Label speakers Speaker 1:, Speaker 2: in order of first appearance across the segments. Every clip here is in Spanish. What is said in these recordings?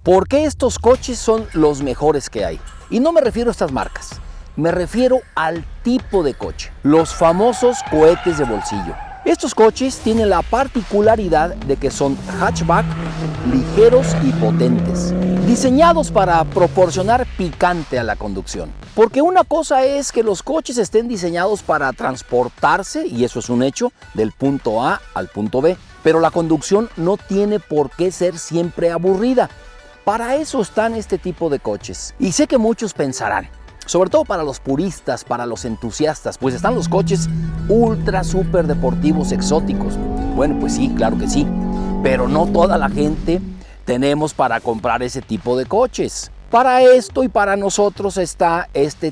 Speaker 1: ¿Por qué estos coches son los mejores que hay? Y no me refiero a estas marcas, me refiero al tipo de coche, los famosos cohetes de bolsillo. Estos coches tienen la particularidad de que son hatchback, ligeros y potentes, diseñados para proporcionar picante a la conducción. Porque una cosa es que los coches estén diseñados para transportarse, y eso es un hecho, del punto A al punto B, pero la conducción no tiene por qué ser siempre aburrida. Para eso están este tipo de coches. Y sé que muchos pensarán, sobre todo para los puristas, para los entusiastas, pues están los coches ultra super deportivos exóticos. Bueno, pues sí, claro que sí, pero no toda la gente tenemos para comprar ese tipo de coches. Para esto y para nosotros está este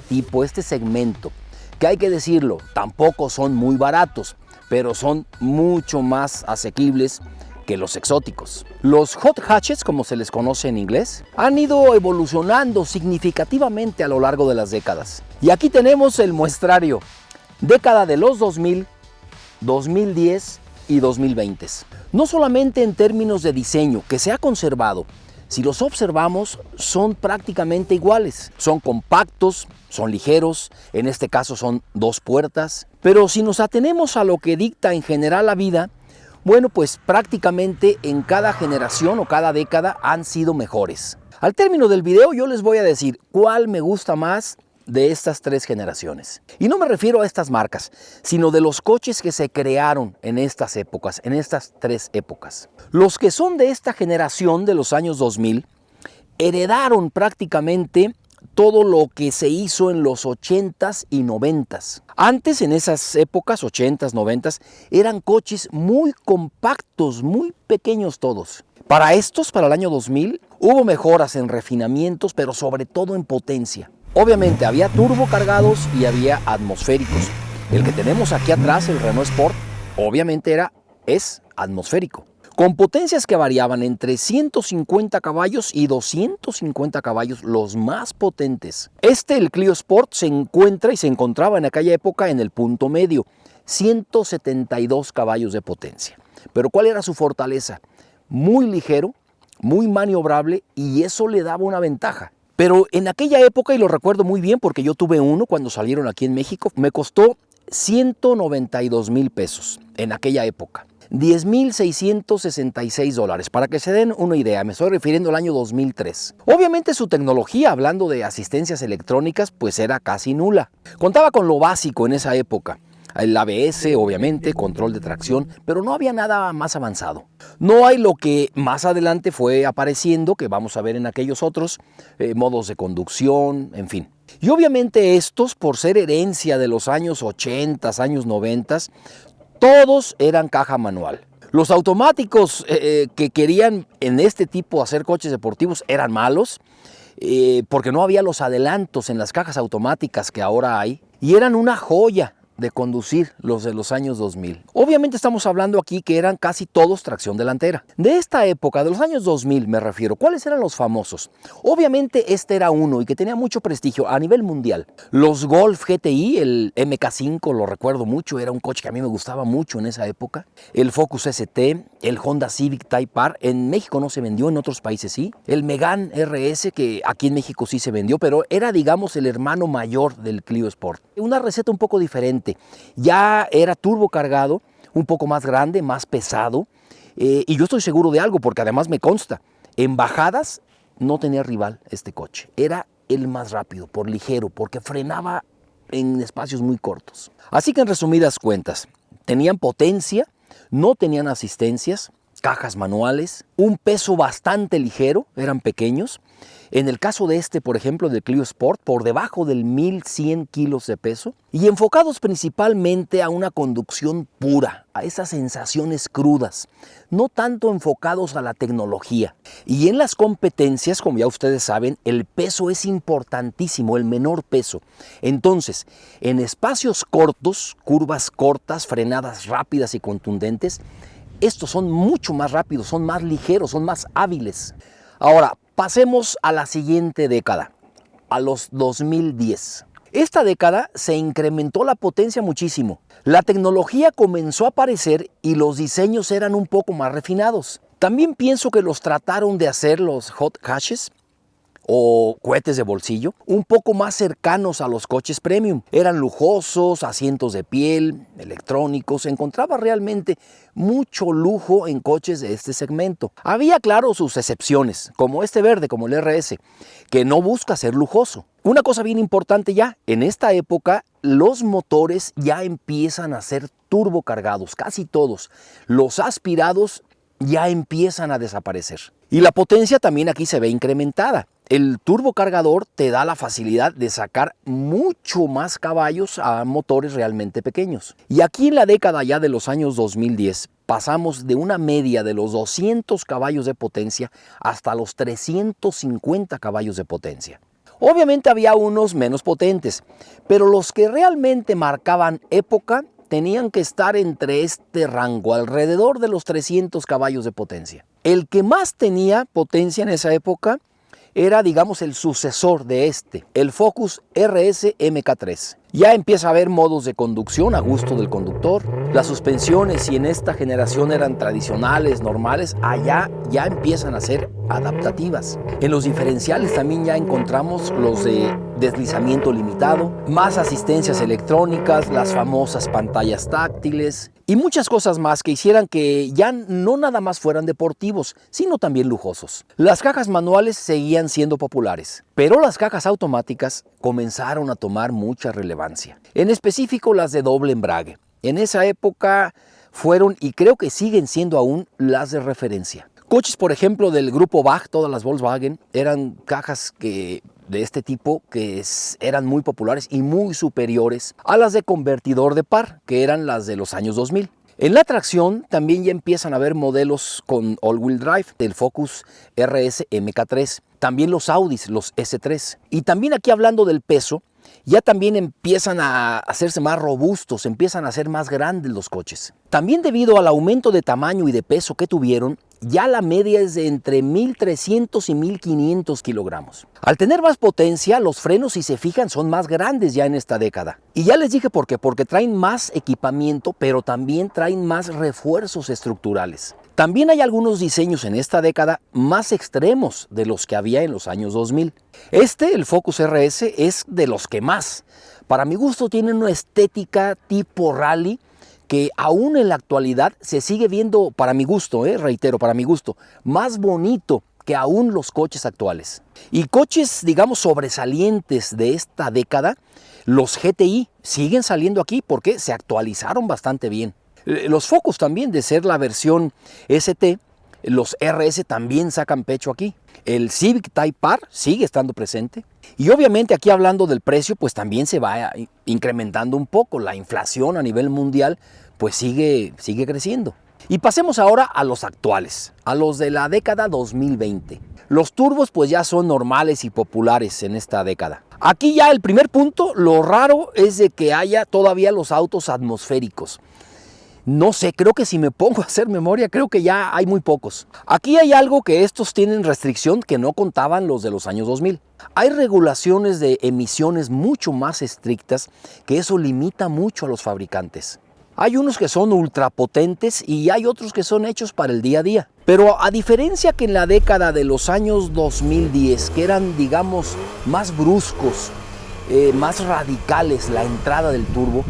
Speaker 1: segmento, que hay que decirlo, tampoco son muy baratos, pero son mucho más asequibles que los exóticos. Los hot hatches, como se les conoce en inglés, han ido evolucionando significativamente a lo largo de las décadas. Y aquí tenemos el muestrario, década de los 2000, 2010 y 2020. No solamente en términos de diseño, que se ha conservado, si los observamos son prácticamente iguales. Son compactos, son ligeros, en este caso son 2 puertas, pero si nos atenemos a lo que dicta en general la vida, bueno, pues prácticamente en cada generación o cada década han sido mejores. Al término del video yo les voy a decir cuál me gusta más de estas 3 generaciones. Y no me refiero a estas marcas, sino de los coches que se crearon en estas épocas, en estas 3 épocas. Los que son de esta generación de los años 2000 heredaron prácticamente todo lo que se hizo en los 80s y 90s. Antes, en esas épocas, 80s, 90s, eran coches muy compactos, muy pequeños todos. Para estos, para el año 2000, hubo mejoras en refinamientos, pero sobre todo en potencia. Obviamente había turbocargados y había atmosféricos. El que tenemos aquí atrás, el Renault Sport, obviamente es atmosférico, con potencias que variaban entre 150 caballos y 250 caballos, los más potentes. El Clio Sport, se encontraba en aquella época en el punto medio, 172 caballos de potencia. Pero ¿cuál era su fortaleza? Muy ligero, muy maniobrable, y eso le daba una ventaja. Pero en aquella época, y lo recuerdo muy bien porque yo tuve uno cuando salieron aquí en México, me costó 192,000 pesos en aquella época. $10,666. Para que se den una idea, me estoy refiriendo al año 2003. Obviamente su tecnología, hablando de asistencias electrónicas, pues era casi nula. Contaba con lo básico en esa época. El ABS, obviamente, control de tracción, pero no había nada más avanzado. No hay lo que más adelante fue apareciendo, que vamos a ver en aquellos otros, modos de conducción, en fin. Y obviamente estos, por ser herencia de los años 80, años 90, todos eran caja manual. Los automáticos que querían en este tipo hacer coches deportivos eran malos, porque no había los adelantos en las cajas automáticas que ahora hay, y eran una joya de conducir los de los años 2000. Obviamente estamos hablando aquí que eran casi todos tracción delantera. De esta época, de los años 2000 me refiero, ¿cuáles eran los famosos? Obviamente este era uno y que tenía mucho prestigio a nivel mundial. Los Golf GTI, el MK5, lo recuerdo mucho, era un coche que a mí me gustaba mucho en esa época. El Focus ST, el Honda Civic Type R, en México no se vendió, en otros países sí. El Megane RS, que aquí en México sí se vendió, pero era, digamos, el hermano mayor del Clio Sport. Una receta un poco diferente. Ya era turbo cargado, un poco más grande, más pesado, y yo estoy seguro de algo porque además me consta, en bajadas no tenía rival este coche, era el más rápido, por ligero, porque frenaba en espacios muy cortos. Así que en resumidas cuentas, tenían potencia, no tenían asistencias, cajas manuales, un peso bastante ligero, eran pequeños. En el caso de por ejemplo, del Clio Sport, por debajo del 1,100 kilos de peso, y enfocados principalmente a una conducción pura, a esas sensaciones crudas, no tanto enfocados a la tecnología. Y en las competencias, como ya ustedes saben, el peso es importantísimo, el menor peso. Entonces, en espacios cortos, curvas cortas, frenadas rápidas y contundentes, estos son mucho más rápidos, son más ligeros, son más hábiles. Ahora, pasemos a la siguiente década, a los 2010. Esta década se incrementó la potencia muchísimo. La tecnología comenzó a aparecer y los diseños eran un poco más refinados. También pienso que los trataron de hacer los hot hatches o cohetes de bolsillo un poco más cercanos a los coches premium. Eran lujosos, asientos de piel, electrónicos. Se encontraba realmente mucho lujo en coches de este segmento. Había, claro, sus excepciones, como este verde, como el RS, que no busca ser lujoso. Una cosa bien importante ya, en esta época los motores ya empiezan a ser turbocargados, casi todos. Los aspirados ya empiezan a desaparecer. Y la potencia también aquí se ve incrementada. El turbocargador te da la facilidad de sacar mucho más caballos a motores realmente pequeños. Y aquí en la década ya de los años 2010 pasamos de una media de los 200 caballos de potencia hasta los 350 caballos de potencia. Obviamente había unos menos potentes, pero los que realmente marcaban época tenían que estar entre este rango, alrededor de los 300 caballos de potencia. El que más tenía potencia en esa época era, digamos, el sucesor de este, el Focus RS MK3. Ya empieza a haber modos de conducción a gusto del conductor. Las suspensiones, si en esta generación eran tradicionales, normales, allá ya empiezan a ser adaptativas. En los diferenciales también ya encontramos los de deslizamiento limitado, más asistencias electrónicas, las famosas pantallas táctiles y muchas cosas más que hicieran que ya no nada más fueran deportivos, sino también lujosos. Las cajas manuales seguían siendo populares, pero las cajas automáticas comenzaron a tomar mucha relevancia, en específico las de doble embrague. En esa época fueron, y creo que siguen siendo aún, las de referencia. Coches, por ejemplo, del grupo Bach, todas las Volkswagen, eran cajas de este tipo que eran muy populares y muy superiores a las de convertidor de par, que eran las de los años 2000. En la tracción también ya empiezan a haber modelos con all-wheel drive, del Focus RS MK3, también los Audis, los S3. Y también aquí hablando del peso, ya también empiezan a hacerse más robustos, empiezan a ser más grandes los coches. También debido al aumento de tamaño y de peso que tuvieron, ya la media es de entre 1.300 y 1.500 kilogramos. Al tener más potencia, los frenos, si se fijan, son más grandes ya en esta década. Y ya les dije por qué, porque traen más equipamiento, pero también traen más refuerzos estructurales. También hay algunos diseños en esta década más extremos de los que había en los años 2000. El Focus RS, es de los que más. Para mi gusto tiene una estética tipo rally, que aún en la actualidad se sigue viendo, para mi gusto, reitero, para mi gusto, más bonito que aún los coches actuales. Y coches, digamos, sobresalientes de esta década, los GTI siguen saliendo aquí porque se actualizaron bastante bien. Los Focus también, de ser la versión ST, los RS también sacan pecho aquí. El Civic Type R sigue estando presente. Y obviamente aquí hablando del precio, pues también se va incrementando un poco. La inflación a nivel mundial pues sigue creciendo. Y pasemos ahora a los actuales, a los de la década 2020. Los turbos pues ya son normales y populares en esta década. Aquí ya el primer punto, lo raro es de que haya todavía los autos atmosféricos. No sé, creo que si me pongo a hacer memoria, creo que ya hay muy pocos. Aquí hay algo que estos tienen restricción que no contaban los de los años 2000. Hay regulaciones de emisiones mucho más estrictas, que eso limita mucho a los fabricantes. Hay unos que son ultrapotentes y hay otros que son hechos para el día a día. Pero a diferencia que en la década de los años 2010, que eran, digamos, más bruscos, más radicales la entrada del turbo,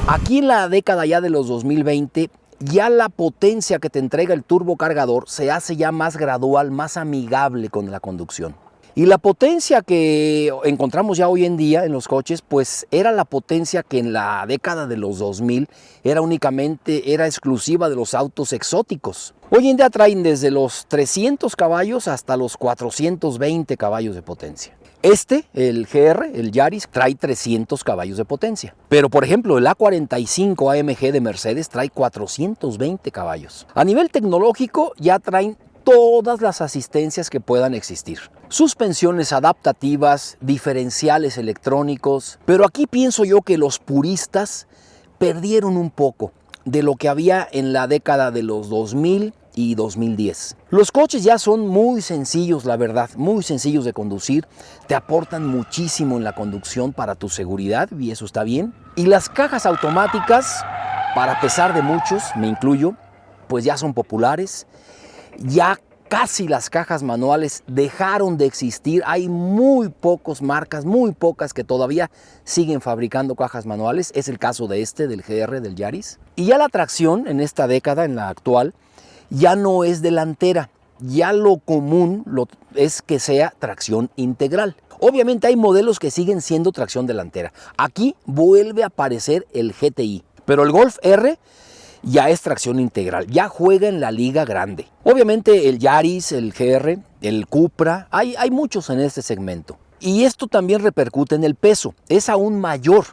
Speaker 1: aquí en la década ya de los 2020, ya la potencia que te entrega el turbocargador se hace ya más gradual, más amigable con la conducción. Y la potencia que encontramos ya hoy en día en los coches, pues era la potencia que en la década de los 2000 era exclusiva de los autos exóticos. Hoy en día traen desde los 300 caballos hasta los 420 caballos de potencia. El GR, el Yaris, trae 300 caballos de potencia. Pero, por ejemplo, el A45 AMG de Mercedes trae 420 caballos. A nivel tecnológico ya traen todas las asistencias que puedan existir. Suspensiones adaptativas, diferenciales electrónicos. Pero aquí pienso yo que los puristas perdieron un poco de lo que había en la década de los 2000 y 2010. Los coches ya son muy sencillos, la verdad, muy sencillos de conducir, te aportan muchísimo en la conducción para tu seguridad y eso está bien. Y las cajas automáticas, para pesar de muchos, me incluyo, pues ya son populares. Ya casi las cajas manuales dejaron de existir. Hay muy pocas marcas, muy pocas que todavía siguen fabricando cajas manuales. Es el caso de del GR, del Yaris. Y ya la tracción en esta década, en la actual, ya no es delantera. Ya lo común es que sea tracción integral. Obviamente hay modelos que siguen siendo tracción delantera. Aquí vuelve a aparecer el GTI, pero el Golf R ya es tracción integral, ya juega en la liga grande. Obviamente el Yaris, el GR, el Cupra, hay muchos en este segmento. Y esto también repercute en el peso, es aún mayor,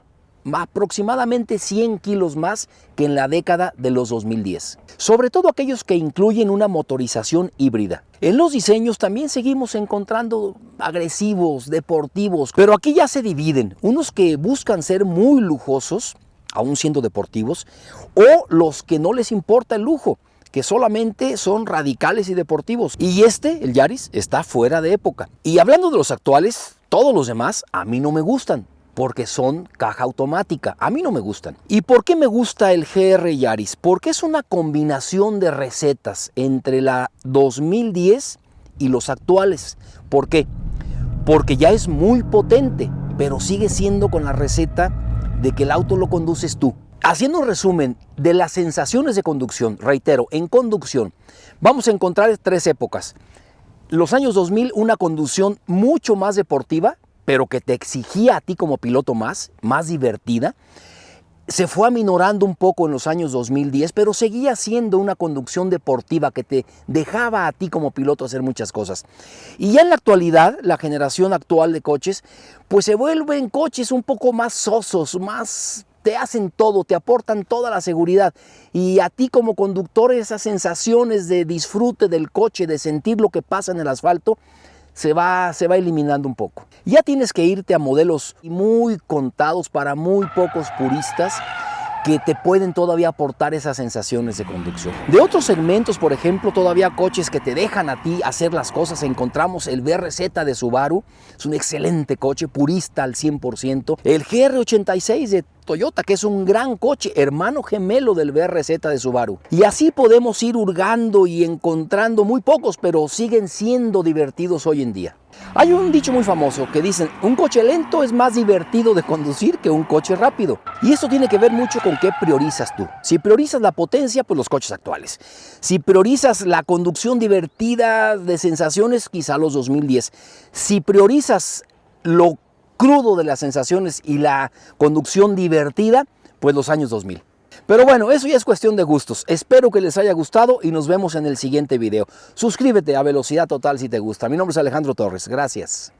Speaker 1: aproximadamente 100 kilos más que en la década de los 2010. Sobre todo aquellos que incluyen una motorización híbrida. En los diseños también seguimos encontrando agresivos, deportivos, pero aquí ya se dividen, unos que buscan ser muy lujosos, aún siendo deportivos, o los que no les importa el lujo, que solamente son radicales y deportivos. Y el Yaris, está fuera de época. Y hablando de los actuales, todos los demás a mí no me gustan, porque son caja automática. A mí no me gustan. ¿Y por qué me gusta el GR Yaris? Porque es una combinación de recetas entre la 2010 y los actuales. ¿Por qué? Porque ya es muy potente, pero sigue siendo con la receta de que el auto lo conduces tú. Haciendo un resumen de las sensaciones de conducción, reitero, en conducción, vamos a encontrar 3 épocas. Los años 2000, una conducción mucho más deportiva, pero que te exigía a ti como piloto más divertida. Se fue aminorando un poco en los años 2010, pero seguía siendo una conducción deportiva que te dejaba a ti como piloto hacer muchas cosas. Y ya en la actualidad, la generación actual de coches, pues se vuelven coches un poco más sosos, te hacen todo, te aportan toda la seguridad. Y a ti como conductor, esas sensaciones de disfrute del coche, de sentir lo que pasa en el asfalto, se va eliminando un poco. Ya tienes que irte a modelos muy contados para muy pocos puristas que te pueden todavía aportar esas sensaciones de conducción. De otros segmentos, por ejemplo, todavía coches que te dejan a ti hacer las cosas. Encontramos el BRZ de Subaru, es un excelente coche, purista al 100%. El GR86 de Toyota, que es un gran coche, hermano gemelo del BRZ de Subaru. Y así podemos ir hurgando y encontrando muy pocos, pero siguen siendo divertidos hoy en día. Hay un dicho muy famoso que dicen, un coche lento es más divertido de conducir que un coche rápido. Y esto tiene que ver mucho con qué priorizas tú. Si priorizas la potencia, pues los coches actuales. Si priorizas la conducción divertida de sensaciones, quizá los 2010. Si priorizas lo crudo de las sensaciones y la conducción divertida, pues los años 2000. Pero bueno, eso ya es cuestión de gustos. Espero que les haya gustado y nos vemos en el siguiente video. Suscríbete a Velocidad Total si te gusta. Mi nombre es Alejandro Torres. Gracias.